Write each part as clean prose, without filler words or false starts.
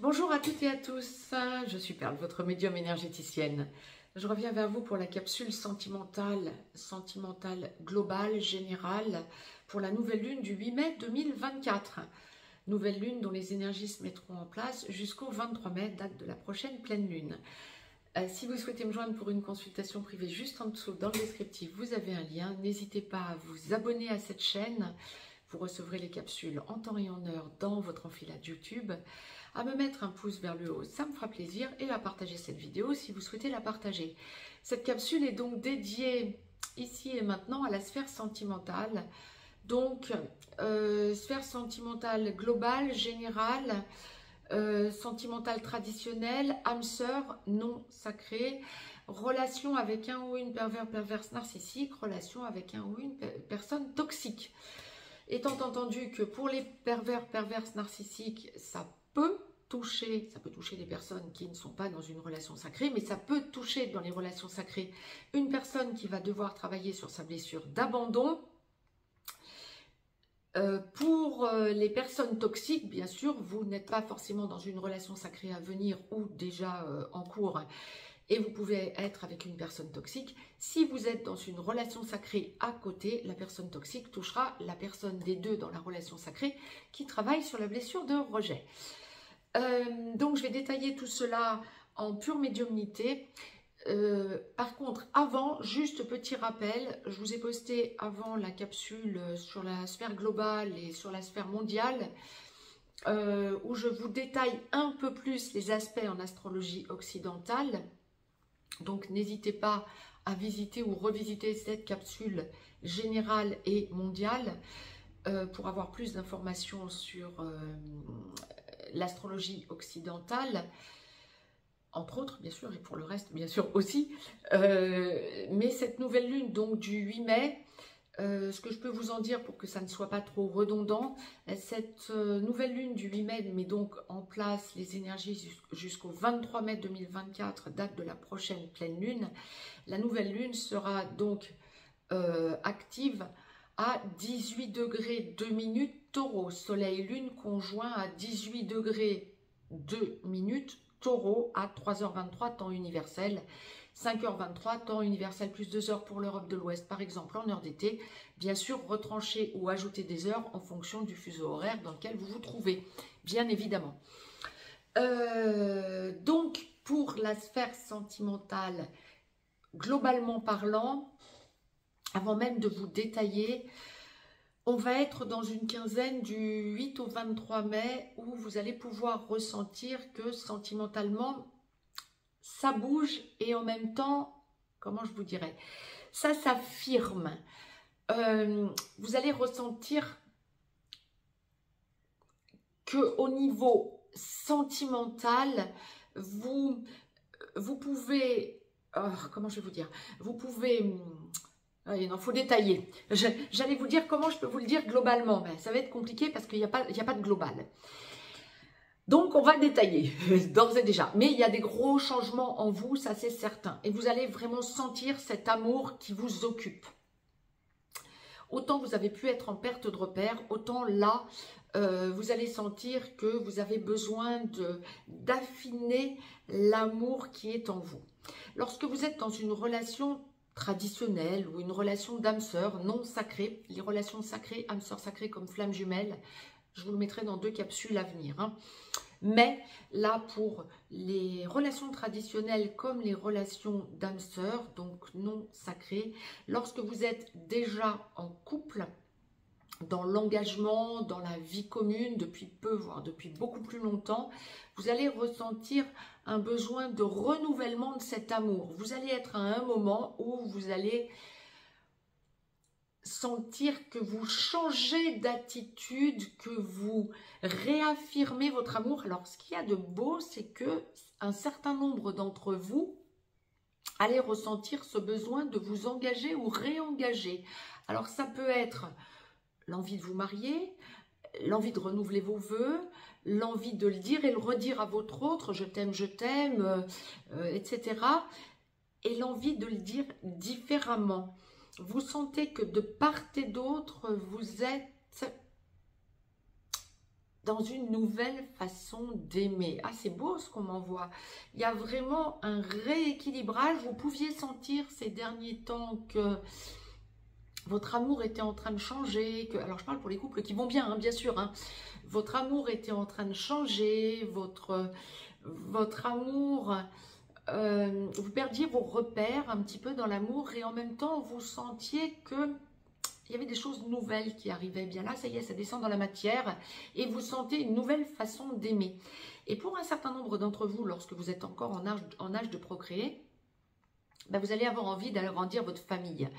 Bonjour à toutes et à tous, je suis Perle, votre médium énergéticienne. Je reviens vers vous pour la capsule sentimentale globale, générale, pour la nouvelle lune du 8 mai 2024. Nouvelle lune dont les énergies se mettront en place jusqu'au 23 mai, date de la prochaine pleine lune. Si vous souhaitez me joindre pour une consultation privée, juste en dessous dans le descriptif, vous avez un lien. N'hésitez pas à vous abonner à cette chaîne. Vous recevrez les capsules en temps et en heure dans votre enfilade YouTube. À me mettre un pouce vers le haut, ça me fera plaisir, et à partager cette vidéo si vous souhaitez la partager. Cette capsule est donc dédiée ici et maintenant à la sphère sentimentale. Donc, sphère sentimentale globale, générale, sentimentale traditionnelle, âme sœur, non sacrée, relation avec un ou une perverse narcissique, relation avec un ou une personne toxique. Étant entendu que pour les perverses narcissiques, ça peut toucher des personnes qui ne sont pas dans une relation sacrée, mais ça peut toucher dans les relations sacrées une personne qui va devoir travailler sur sa blessure d'abandon. Pour les personnes toxiques, bien sûr, vous n'êtes pas forcément dans une relation sacrée à venir ou déjà en cours, et vous pouvez être avec une personne toxique. Si vous êtes dans une relation sacrée à côté, la personne toxique touchera la personne des deux dans la relation sacrée qui travaille sur la blessure de rejet. Donc je vais détailler tout cela en pure médiumnité. Par contre, avant, juste petit rappel, je vous ai posté avant la capsule sur la sphère globale et sur la sphère mondiale, où je vous détaille un peu plus les aspects en astrologie occidentale. Donc n'hésitez pas à visiter ou revisiter cette capsule générale et mondiale pour avoir plus d'informations sur l'astrologie occidentale, entre autres bien sûr, et pour le reste bien sûr aussi. Mais cette nouvelle lune donc du 8 mai, ce que je peux vous en dire pour que ça ne soit pas trop redondant, cette nouvelle lune du 8 mai met donc en place les énergies jusqu'au 23 mai 2024, date de la prochaine pleine lune. La nouvelle lune sera donc active à 18 degrés 2 minutes Taureau, soleil-lune conjoint à 18 degrés 2 minutes Taureau à 3h23 temps universel, 5h23 temps universel plus 2 heures pour l'Europe de l'Ouest par exemple en heure d'été, bien sûr retrancher ou ajouter des heures en fonction du fuseau horaire dans lequel vous vous trouvez, bien évidemment. Donc pour la sphère sentimentale, globalement parlant, avant même de vous détailler, on va être dans une quinzaine du 8 au 23 mai où vous allez pouvoir ressentir que sentimentalement, ça bouge et en même temps, comment je vous dirais, ça s'affirme. Vous allez ressentir qu'au niveau sentimental, vous pouvez, comment je vais vous dire, vous pouvez... Il faut détailler. J'allais vous dire comment je peux vous le dire globalement. Ben, ça va être compliqué parce qu'il n'y a pas de global. Donc, on va détailler d'ores et déjà. Mais il y a des gros changements en vous, ça c'est certain. Et vous allez vraiment sentir cet amour qui vous occupe. Autant vous avez pu être en perte de repère, autant là, vous allez sentir que vous avez besoin d'affiner l'amour qui est en vous. Lorsque vous êtes dans une relation traditionnelle ou une relation d'âme sœur non sacrée, les relations sacrées, âme sœur sacrée comme flamme jumelle, je vous le mettrai dans 2 capsules à venir. Mais là, pour les relations traditionnelles comme les relations d'âme sœur, donc non sacrées, lorsque vous êtes déjà en couple, dans l'engagement, dans la vie commune, depuis peu, voire depuis beaucoup plus longtemps, vous allez ressentir un besoin de renouvellement de cet amour. Vous allez être à un moment où vous allez sentir que vous changez d'attitude, que vous réaffirmez votre amour. Alors, ce qu'il y a de beau, c'est que un certain nombre d'entre vous allez ressentir ce besoin de vous engager ou réengager. Alors, ça peut être l'envie de vous marier, l'envie de renouveler vos vœux, l'envie de le dire et le redire à votre autre, je t'aime, etc. Et l'envie de le dire différemment. Vous sentez que de part et d'autre, vous êtes dans une nouvelle façon d'aimer. Ah, c'est beau ce qu'on m'envoie. Il y a vraiment un rééquilibrage. Vous pouviez sentir ces derniers temps que votre amour était en train de changer. Alors, je parle pour les couples qui vont bien, hein, bien sûr. Hein. Votre amour était en train de changer. Votre amour... vous perdiez vos repères un petit peu dans l'amour et en même temps, vous sentiez que il y avait des choses nouvelles qui arrivaient. Bien là, ça y est, ça descend dans la matière et vous sentez une nouvelle façon d'aimer. Et pour un certain nombre d'entre vous, lorsque vous êtes encore en âge de procréer, ben vous allez avoir envie d'agrandir votre famille,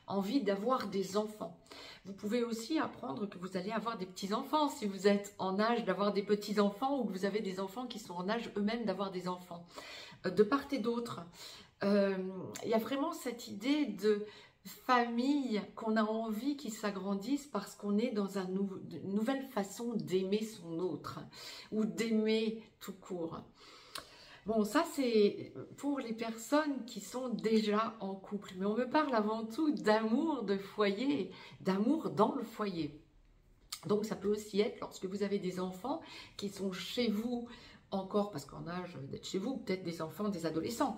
envie d'avoir des enfants. Vous pouvez aussi apprendre que vous allez avoir des petits-enfants si vous êtes en âge d'avoir des petits-enfants ou que vous avez des enfants qui sont en âge eux-mêmes d'avoir des enfants. De part et d'autre, il y a vraiment cette idée de famille qu'on a envie qui s'agrandisse parce qu'on est dans une nouvelle façon d'aimer son autre ou d'aimer tout court. Bon, ça c'est pour les personnes qui sont déjà en couple, mais on me parle avant tout d'amour de foyer, d'amour dans le foyer. Donc ça peut aussi être lorsque vous avez des enfants qui sont chez vous encore, parce qu'en âge d'être chez vous, peut-être des enfants, des adolescents,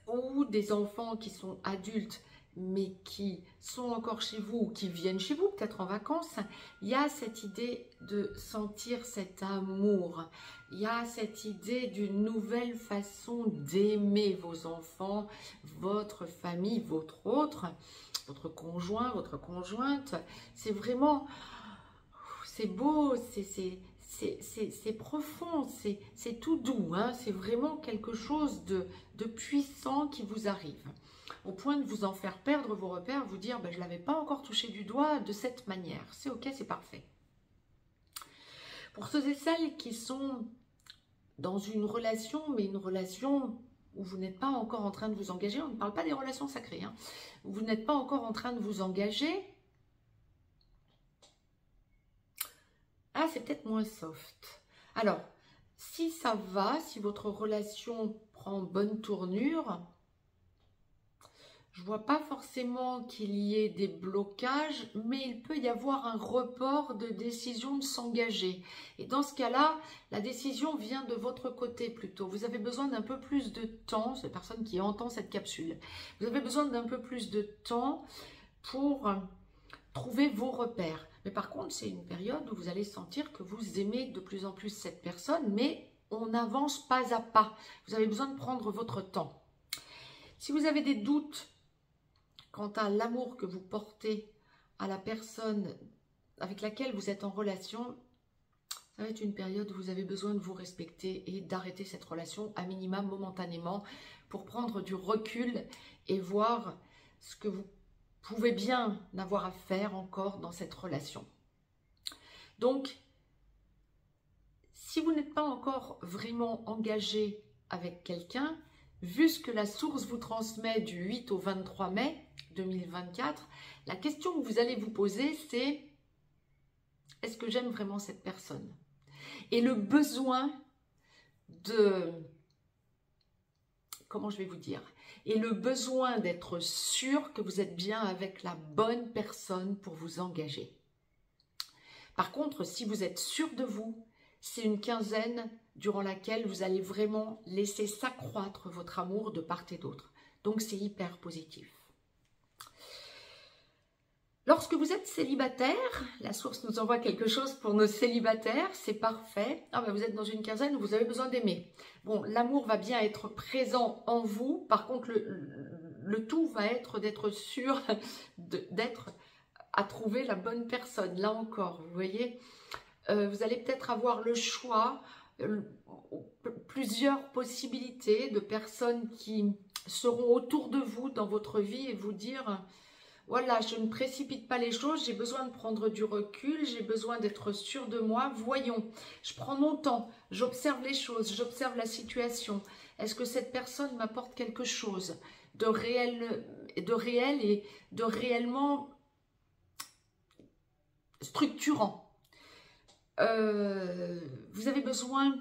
ou des enfants qui sont adultes, mais qui sont encore chez vous, qui viennent chez vous, peut-être en vacances, il y a cette idée de sentir cet amour. Il y a cette idée d'une nouvelle façon d'aimer vos enfants, votre famille, votre votre conjoint, votre conjointe. C'est vraiment, c'est beau, c'est profond, c'est tout doux, hein, c'est vraiment quelque chose de puissant qui vous arrive. Au point de vous en faire perdre vos repères, vous dire ben, je ne l'avais pas encore touché du doigt de cette manière. C'est ok, c'est parfait. Pour ceux et celles qui sont dans une relation, mais une relation où vous n'êtes pas encore en train de vous engager, on ne parle pas des relations sacrées, hein, où vous n'êtes pas encore en train de vous engager, ah, c'est peut-être moins soft. Alors, si ça va, si votre relation prend bonne tournure, je ne vois pas forcément qu'il y ait des blocages, mais il peut y avoir un report de décision de s'engager. Et dans ce cas-là, la décision vient de votre côté plutôt. Vous avez besoin d'un peu plus de temps, c'est la personne qui entend cette capsule, vous avez besoin d'un peu plus de temps pour trouver vos repères. Mais par contre, c'est une période où vous allez sentir que vous aimez de plus en plus cette personne, mais on n'avance pas à pas. Vous avez besoin de prendre votre temps. Si vous avez des doutes quant à l'amour que vous portez à la personne avec laquelle vous êtes en relation, ça va être une période où vous avez besoin de vous respecter et d'arrêter cette relation à minima momentanément pour prendre du recul et voir ce que vous pouvez bien n'avoir à faire encore dans cette relation. Donc, si vous n'êtes pas encore vraiment engagé avec quelqu'un, vu ce que la source vous transmet du 8 au 23 mai 2024, la question que vous allez vous poser, c'est est-ce que j'aime vraiment cette personne? Et le besoin de... Comment je vais vous dire? Et le besoin d'être sûr que vous êtes bien avec la bonne personne pour vous engager. Par contre, si vous êtes sûr de vous, c'est une quinzaine durant laquelle vous allez vraiment laisser s'accroître votre amour de part et d'autre. Donc, c'est hyper positif. Lorsque vous êtes célibataire, la source nous envoie quelque chose pour nos célibataires, c'est parfait. Ah ben vous êtes dans une quinzaine où vous avez besoin d'aimer. Bon, l'amour va bien être présent en vous, par contre le tout va être d'être sûr d'être à trouver la bonne personne. Là encore, vous voyez, vous allez peut-être avoir le choix, plusieurs possibilités de personnes qui seront autour de vous dans votre vie et vous dire... Voilà, je ne précipite pas les choses, j'ai besoin de prendre du recul, j'ai besoin d'être sûre de moi. Voyons, je prends mon temps, j'observe les choses, j'observe la situation. Est-ce que cette personne m'apporte quelque chose de réel et de réellement structurant? Vous avez besoin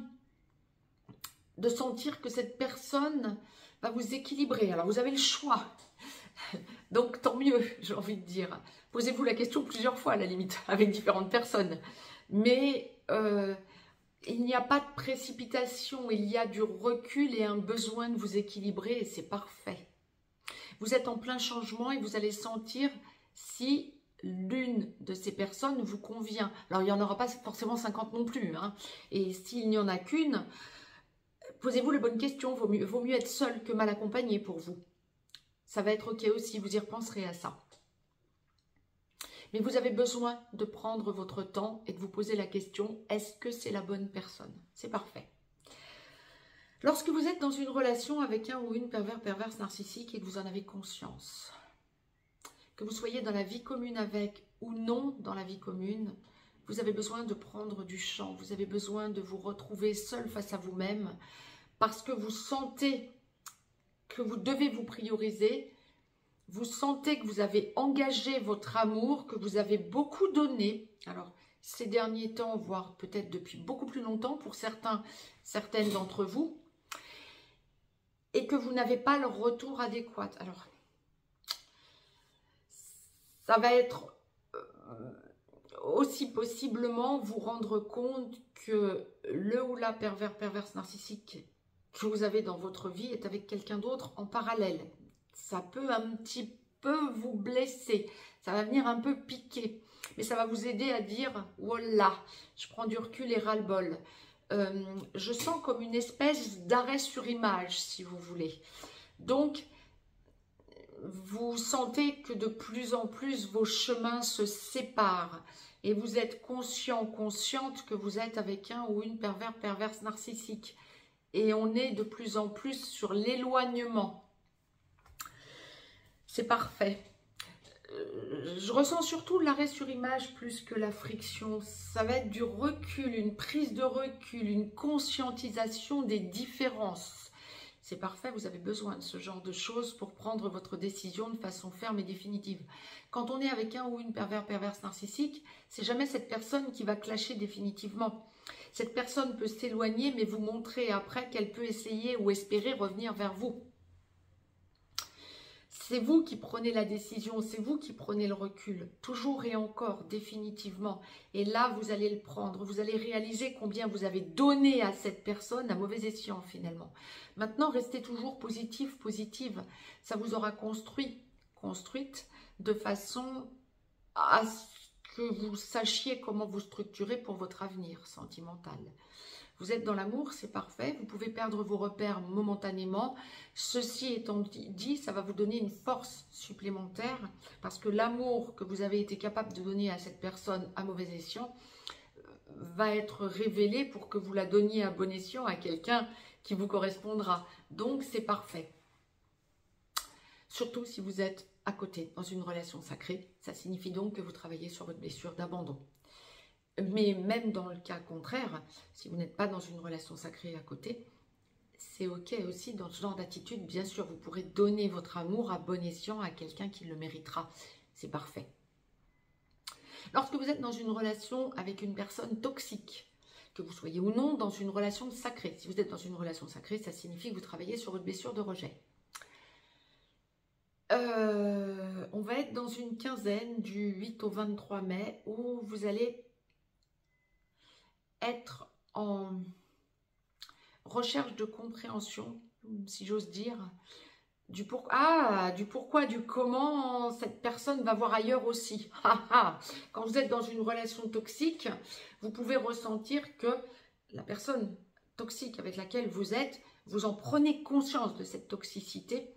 de sentir que cette personne va vous équilibrer. Alors, vous avez le choix. Donc, tant mieux, j'ai envie de dire. Posez-vous la question plusieurs fois, à la limite, avec différentes personnes. Mais il n'y a pas de précipitation, il y a du recul et un besoin de vous équilibrer et c'est parfait. Vous êtes en plein changement et vous allez sentir si l'une de ces personnes vous convient. Alors, il n'y en aura pas forcément 50 non plus, hein. Et s'il n'y en a qu'une, posez-vous les bonnes questions. Vaut mieux être seul que mal accompagné pour vous. Ça va être OK aussi, vous y repenserez à ça. Mais vous avez besoin de prendre votre temps et de vous poser la question, est-ce que c'est la bonne personne? C'est parfait. Lorsque vous êtes dans une relation avec un ou une perverse narcissique et que vous en avez conscience, que vous soyez dans la vie commune avec ou non dans la vie commune, vous avez besoin de prendre du champ, vous avez besoin de vous retrouver seul face à vous-même parce que vous sentez que vous devez vous prioriser, vous sentez que vous avez engagé votre amour, que vous avez beaucoup donné. Alors, ces derniers temps, voire peut-être depuis beaucoup plus longtemps pour certaines d'entre vous, et que vous n'avez pas le retour adéquat. Alors, ça va être aussi possiblement vous rendre compte que le ou la perverse narcissique que vous avez dans votre vie est avec quelqu'un d'autre en parallèle. Ça peut un petit peu vous blesser, ça va venir un peu piquer, mais ça va vous aider à dire « Voilà, je prends du recul et ras-le-bol ». Je sens comme une espèce d'arrêt sur image, si vous voulez. Donc, vous sentez que de plus en plus vos chemins se séparent et vous êtes consciente que vous êtes avec un ou une perverse narcissique. Et on est de plus en plus sur l'éloignement. C'est parfait. Je ressens surtout l'arrêt sur image plus que la friction. Ça va être du recul, une prise de recul, une conscientisation des différences. C'est parfait, vous avez besoin de ce genre de choses pour prendre votre décision de façon ferme et définitive. Quand on est avec un ou une perverse narcissique, c'est jamais cette personne qui va clasher définitivement. Cette personne peut s'éloigner, mais vous montrer après qu'elle peut essayer ou espérer revenir vers vous. C'est vous qui prenez la décision, c'est vous qui prenez le recul, toujours et encore, définitivement. Et là, vous allez le prendre, vous allez réaliser combien vous avez donné à cette personne à mauvais escient finalement. Maintenant, restez toujours positive. Ça vous aura construite de façon à ce que vous sachiez comment vous structurer pour votre avenir sentimental. Vous êtes dans l'amour, c'est parfait. Vous pouvez perdre vos repères momentanément. Ceci étant dit, ça va vous donner une force supplémentaire parce que l'amour que vous avez été capable de donner à cette personne à mauvais escient va être révélé pour que vous la donniez à bon escient à quelqu'un qui vous correspondra. Donc, c'est parfait. Surtout si vous êtes à côté, dans une relation sacrée. Ça signifie donc que vous travaillez sur votre blessure d'abandon. Mais même dans le cas contraire, si vous n'êtes pas dans une relation sacrée à côté, c'est OK aussi dans ce genre d'attitude. Bien sûr, vous pourrez donner votre amour à bon escient à quelqu'un qui le méritera. C'est parfait. Lorsque vous êtes dans une relation avec une personne toxique, que vous soyez ou non dans une relation sacrée, si vous êtes dans une relation sacrée, ça signifie que vous travaillez sur votre blessure de rejet. On va être dans une quinzaine du 8 au 23 mai où vous allez être en recherche de compréhension, si j'ose dire, du pourquoi, du comment cette personne va voir ailleurs aussi. Quand vous êtes dans une relation toxique, vous pouvez ressentir que la personne toxique avec laquelle vous êtes, vous en prenez conscience de cette toxicité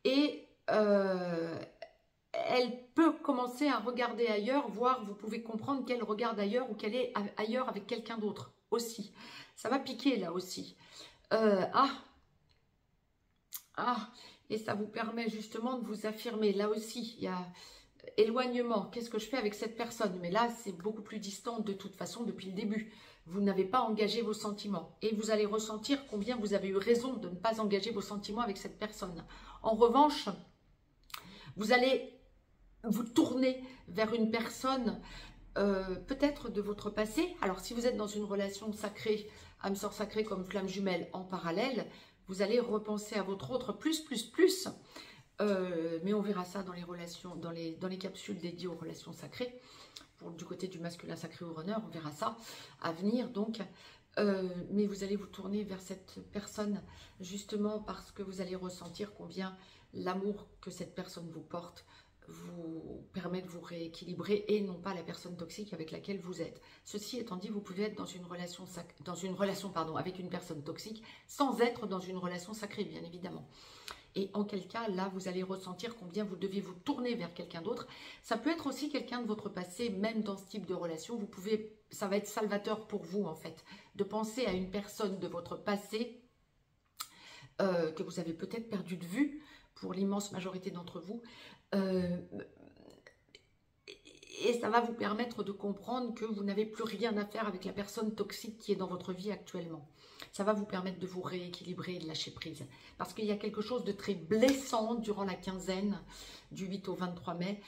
et elle peut commencer à regarder ailleurs, voire vous pouvez comprendre qu'elle regarde ailleurs ou qu'elle est ailleurs avec quelqu'un d'autre aussi. Ça va piquer là aussi. Et ça vous permet justement de vous affirmer. Là aussi, il y a éloignement. Qu'est-ce que je fais avec cette personne? Mais là, c'est beaucoup plus distant de toute façon depuis le début. Vous n'avez pas engagé vos sentiments. Et vous allez ressentir combien vous avez eu raison de ne pas engager vos sentiments avec cette personne. En revanche, vous allez vous tourner vers une personne peut-être de votre passé. Alors, si vous êtes dans une relation sacrée, âme sœur sacrée comme flamme jumelle en parallèle, vous allez repenser à votre autre plus. Mais on verra ça dans les relations, dans les capsules dédiées aux relations sacrées. du côté du masculin sacré ou runner, on verra ça à venir donc. Mais vous allez vous tourner vers cette personne justement parce que vous allez ressentir combien l'amour que cette personne vous porte vous permet de vous rééquilibrer et non pas la personne toxique avec laquelle vous êtes. Ceci étant dit, vous pouvez être dans une relation, avec une personne toxique sans être dans une relation sacrée, bien évidemment. Et en quel cas, là, vous allez ressentir combien vous devez vous tourner vers quelqu'un d'autre. Ça peut être aussi quelqu'un de votre passé, même dans ce type de relation. Ça va être salvateur pour vous, en fait, de penser à une personne de votre passé que vous avez peut-être perdu de vue, pour l'immense majorité d'entre vous. Et ça va vous permettre de comprendre que vous n'avez plus rien à faire avec la personne toxique qui est dans votre vie actuellement. Ça va vous permettre de vous rééquilibrer et de lâcher prise. Parce qu'il y a quelque chose de très blessant durant la quinzaine du 8 au 23 mai.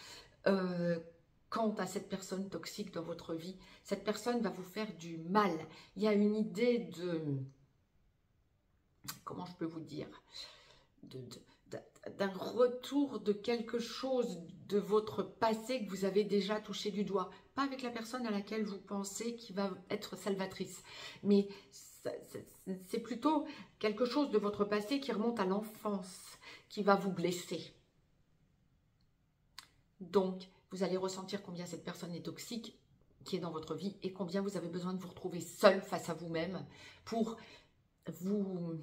Quant à cette personne toxique dans votre vie, cette personne va vous faire du mal. Il y a une idée de... Comment je peux vous dire d'un retour de quelque chose de votre passé que vous avez déjà touché du doigt. Pas avec la personne à laquelle vous pensez qui va être salvatrice, mais c'est plutôt quelque chose de votre passé qui remonte à l'enfance, qui va vous blesser. Donc, vous allez ressentir combien cette personne est toxique, qui est dans votre vie, et combien vous avez besoin de vous retrouver seul face à vous-même pour vous...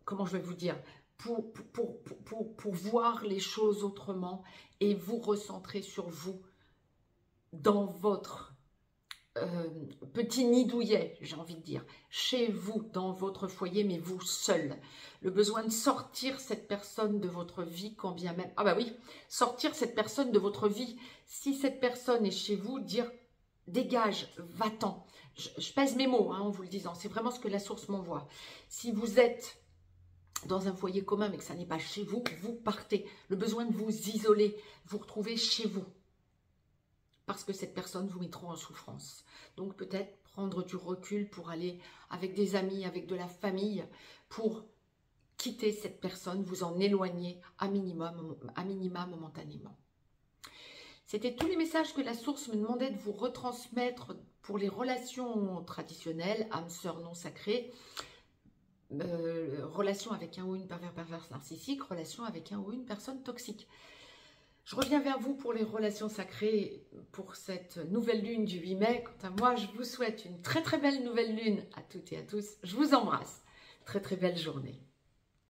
Comment je vais vous dire, pour voir les choses autrement et vous recentrer sur vous dans votre petit nid douillet, j'ai envie de dire, chez vous, dans votre foyer, mais vous seul. Le besoin de sortir cette personne de votre vie, quand bien même... Ah bah oui, sortir cette personne de votre vie. Si cette personne est chez vous, dire dégage, va-t'en. Je pèse mes mots en vous le disant, c'est vraiment ce que la source m'envoie. Si vous êtes dans un foyer commun, mais que ça n'est pas chez vous, vous partez. Le besoin de vous isoler, vous retrouver chez vous. Parce que cette personne vous met trop en souffrance. Donc peut-être prendre du recul pour aller avec des amis, avec de la famille, pour quitter cette personne, vous en éloigner à minima momentanément. C'était tous les messages que la source me demandait de vous retransmettre pour les relations traditionnelles, âme sœur non sacrée, relation avec un ou une perverse narcissique, relation avec un ou une personne toxique. Je reviens vers vous pour les relations sacrées pour cette nouvelle lune du 8 mai. Quant à moi, je vous souhaite une très très belle nouvelle lune à toutes et à tous. Je vous embrasse. Très très belle journée.